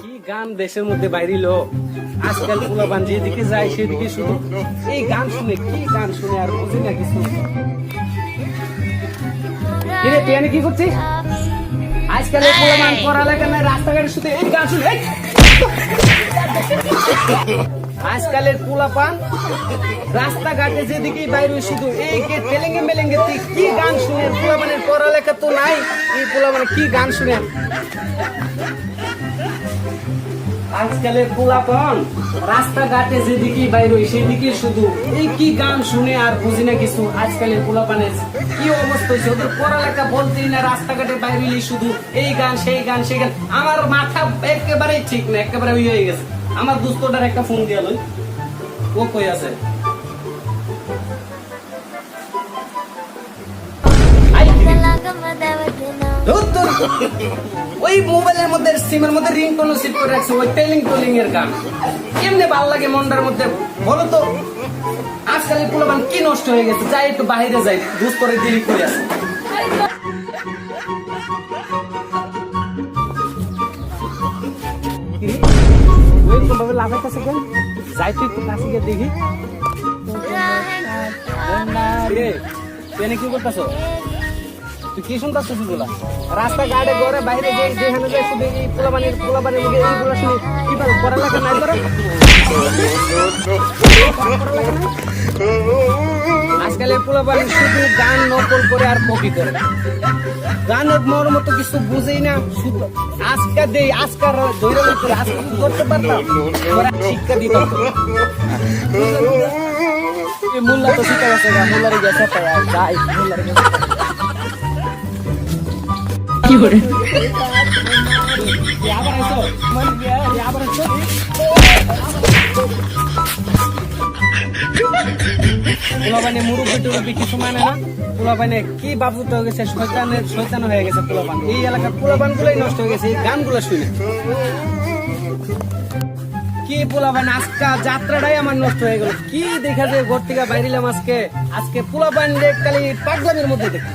কি গান দেশের মধ্যে বাইরিলো আজকাল পোলাপান যেদিকে যায় সেদিকে শুধু এই গান শুনে কি গান শুনে আর বুঝি না কিছু। কিরে তুই এনে কি করছিস? আজকাল এই পোলাপান পড়ালেখা নাই, রাস্তাঘাটে শুধু এই গান শুনে। আজকালের পোলাপান রাস্তাঘাটে যেদিকে বাইরে শুধু এই তেলেঙ্গে মেলেঙ্গে কি গান শুনে। পোলাপানের পড়ালেখা তো নাই, এই পোলাপান কি গান শুনে। আজকালের পোলাপান রাস্তাঘাটে যেদিকে বাইরে সেদিকে শুধু এই কি গান শুনে আর বুঝি না কিছু। আজকালের পোলাপানের কি অবস্থা হয়েছে, ওদের পড়ালেখা বলতেই না, রাস্তাঘাটে বাইরে শুধু এই গান সেই গান সেই গান। আমার মাথা একেবারেই ঠিক না, একেবারে হয়ে গেছে। আমার দোস্তটার একটা ফোন দিয়া লই, ও কই আছে? ওই মোবাইলের মধ্যে সিমের মধ্যে রিংটোন সেট করে রাখছে, ওই টেলিং টোলিং এর গান কেমনে ভালো লাগে মনটার মধ্যে বলো তো। আজকাল পোলাপান কি নষ্ট হয়ে গেছে, যাই একটু বাইরে যাই, দুধ করে দেরি করে আসে। ওইরকম ভাবে লাগাইতেছে কেন, যাই তো একটু কাছে গিয়ে দেখি। কি করতেছ তুই, কি শুনতেছিস এগুলা? রাস্তাঘাটে ঘরে বাইরে যেখানে যাই শুধু এই পোলাপানের মুখে এইগুলো শুনি। কি পারো পড়ালেখা নাই করো? আজকালের পোলাপান শুধু গান নকল করে আর কপি করে, গানের মর্ম তো কিছু বুঝেই না। শুধু আজকা দেই, আজকার ধৈর্য করে আজকে করতে পারতাম, শিক্ষা দিতাম। মোল্লা তো শিক্ষা গেছে, মোল্লারে গেছে যাই মোল্লারে গেছে। কি করে আবার আইছো আবার আইছো? পোলাপানে মুরব্বি টুরব্বি কিছু মানে না। পোলাপানে কি বাবু তো গেছে, শয়তান হয়ে গেছে পোলাপান। এই এলাকার পোলাপান গুলোই নষ্ট হয়ে গেছে এই গানগুলো শুনে। কি পোলাপান আজকে যাত্রাটাই আমার নষ্ট হয়ে গেল। কি দেখা যায় ঘর থেকে বাইরিলাম আজকে পোলাপান খালি পাগলামের মধ্যে দেখি।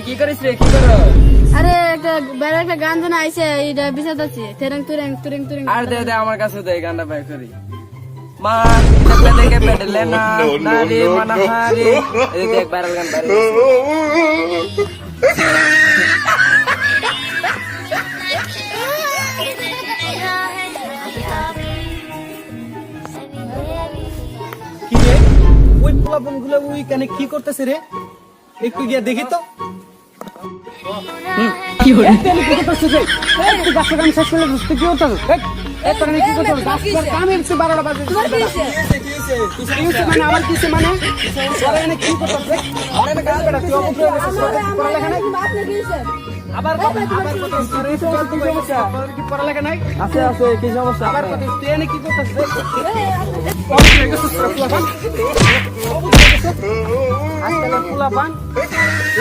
কি করিস রে, কি করো? আরে একটা গান জানা আইছে, এটা বিসাদ আছে, তেরেং তুরেং তুরেং তুরেং। আর দে আমার কাছে দে, গানটা বাই করি। মা দেখলে দেখে পেটলে না নারী মানা হারি, এই দেখ ভাইরাল গান বাইরে। কি রে ওই পোলাপন গুলো ওইখানে কি করতেছে রে, একটু গিয়ে দেখি তো। কি হলো গাছ কাম শেষ করলে বুঝতে কি হতো? কি করতে কাম এসছে 12টা বাজে। মানে আমার কিছু মানে কি করতেছে আবার পড়ালেখা নাই আছে আছে কি সমস্যা আবার তুই এনে কি করতেছিস? আজকালের পোলাপান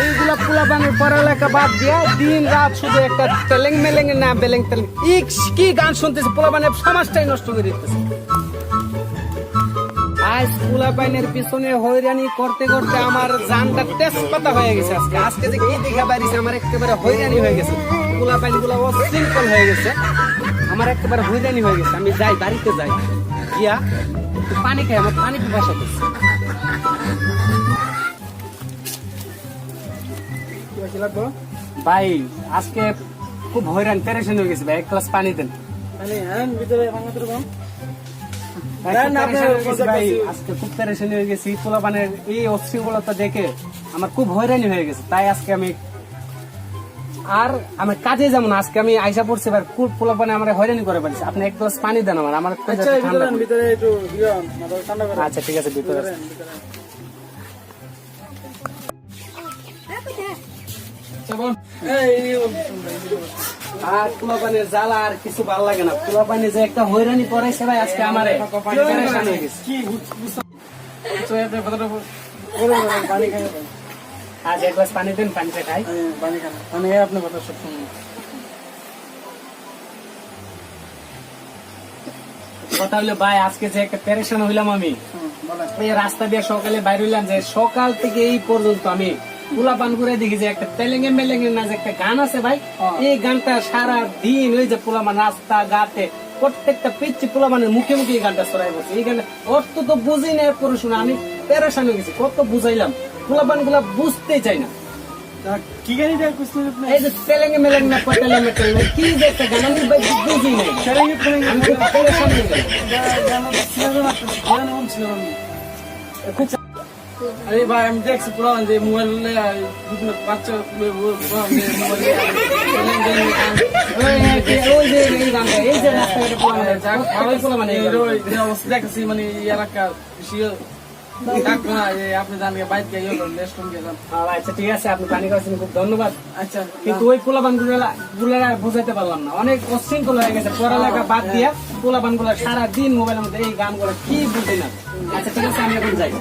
এইগুলা পোলাপানের পড়ালেখা বাদ দিয়া দিন রাত শুধু একটা তেলেং মেলেং না বেলেং তেলেং কি গান শুনতেছে। পোলাপানের সমাজটাই নষ্ট করে দিতেছে। আজ পোলাপানের পিছনে হয়রানি করতে করতে আমার জানটা তেজপাতা হয়ে গেছে। আজকে যে কি দেখা বাড়িছে আমার একেবারে হয়রানি হয়ে গেছে। পোলাপান গুলা অশৃঙ্খল হয়ে গেছে, আমার একেবারে হয়রানি হয়ে গেছে। আমি যাই বাড়িতে যাই গিয়া পানি খাই, আমার পানি পিপাসা করছে। ভাই আজকে খুব হয়রান পেরেশান হয়ে গেছে ভাই, এক গ্লাস পানি দেন। আজকে খুব পেরেশানি হয়ে গেছি, পোলাপানের এই অশৃঙ্খলতা দেখে আমার খুব হয়রানি হয়ে গেছে। তাই আজকে আমি আমার কাজে যেমন আজকে আমি আইসা পড়ছি, পোলাপানে আমার হয়রানি করে পারছি। আপনি এক গ্লাস পানি দেন আমার। আচ্ছা ঠিক আছে, ভিতরে আর পোলাপানের জ্বালা আর কিছু ভালো লাগে না। পোলাপানে যে একটা হয়রানি পড়াইছে ভাই আজকে আমার এত কথাটা পানি খাই আজ এক গ্লাস পানি দেন, পানিটা খাই। পানি খান মানে আপনার কথা সব শুনুন। কথা হলো ভাই, আজকে যে একটা পেরেশান হইলাম আমি, বলেন। এই রাস্তা দিয়ে সকালে বাইরে হইলাম, যে সকাল থেকে এই পর্যন্ত আমি পোলাপান করে দেখি যে একটা তেলেঙ্গে মেলেঙ্গে না যে একটা গান আছে ভাই, এই গানটা সারা দিন ওই যে পোলাপান রাস্তা ঘাটে প্রত্যেকটা পিচ্ছি পোলাপানের মুখে মুখে এই গানটা ছড়াই বলছে। এই গানটা অর্থ তো বুঝি না, এরপরে শুনে আমি পেরেশান হয়ে গেছি। কত বুঝাইলাম, পোলাপান গুলা বুঝতেই চাই না। কি গাড়ি দেয় কুস্তি আপনি? এই যে তেলেঙ্গে মেলেঙ্গে না তেলেঙ্গে মেলেঙ্গে কি যে একটা গান আমি ভাই বুঝি নাই, আমি খুব পেরেশান হয়ে গেলাম। খুব আরে ভাই আমি দেখছি পুরো যে মোবাইল বিভিন্ন বাচ্চা ওই যে এই গানটা, এই যে রাস্তাঘাটে পোলাপান অবস্থা দেখছি মানে এলাকার বেশি আপনি জানেন বাইরে গেলাম। আচ্ছা ঠিক আছে, আপনি পানি খাওয়াচ্ছেন, খুব ধন্যবাদ। আচ্ছা কিন্তু ওই পোলাপান গুলা বুঝাইতে পারলাম না, অনেক অশৃঙ্খল হয়ে গেছে। পড়ালেখা বাদ দিয়া পোলাপান গুলা সারাদিন মোবাইলের মধ্যে এই গান গুলা কি বুঝি না। আচ্ছা ঠিক আছে, আমি এখন যাই।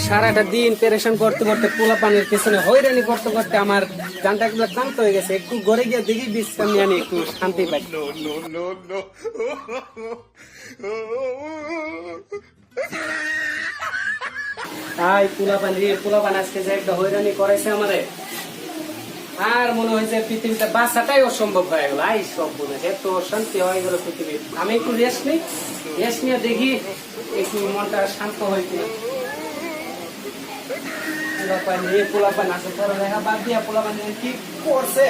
সারাটা দিন পেরেশান করতে করতে পোলাপানের পেছনে হয়রানি করতে করতে আমার গানটা গুলো ক্লান্ত হয়ে গেছে। একটু ঘরে গিয়ে দেখি বিশ্রাম নিয়ে আনি, একটু শান্তি পাই। তাই পোলাপান আজকে যে একটা হয়রানি করেছে আমারে, আর মনে হয়েছে পৃথিবীতে বাঁচাটাই অসম্ভব হয়ে গেল। আই সব মনে এত শান্তি হয়ে গেল পৃথিবী। আমি একটু রেস্ট নিয়ে দেখি একটু মনটা শান্ত হয় কিনা। পোলাপান আছে পড়ালেখা বাদ দিয়া পোলাপান কি করছে।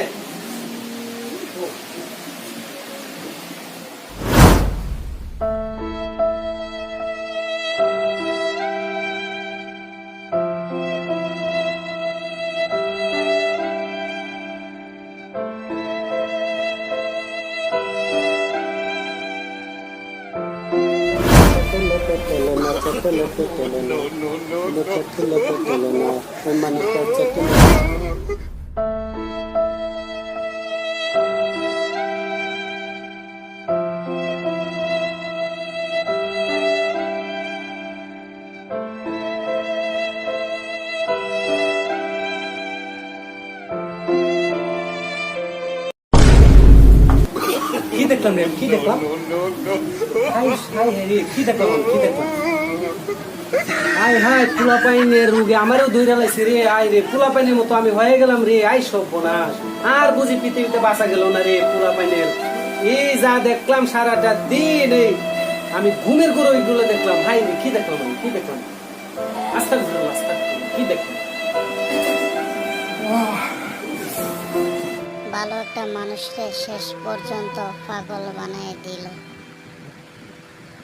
কি দেখলাম রে, কি দেখলাম, কি দেখলাম, আই হাই পোলাপাইনের রোগে আমারও ধরে লাইছে রে। আই রে পোলাপাইনের মতো আমি হয়ে গেলাম রে। আই সর্বনাশ, আর বুঝি পৃথিবীতে বাঁচা গেল না রে পোলাপাইনের। এই যা দেখলাম সারাটা দিন, এই আমি ঘুমের ঘুরে ওইগুলো দেখলাম। হাই রে কি দেখলাম, আমি কি দেখলাম, আস্তে আস্তে কি দেখলাম। ভালো একটা মানুষকে শেষ পর্যন্ত পাগল বানিয়ে দিল।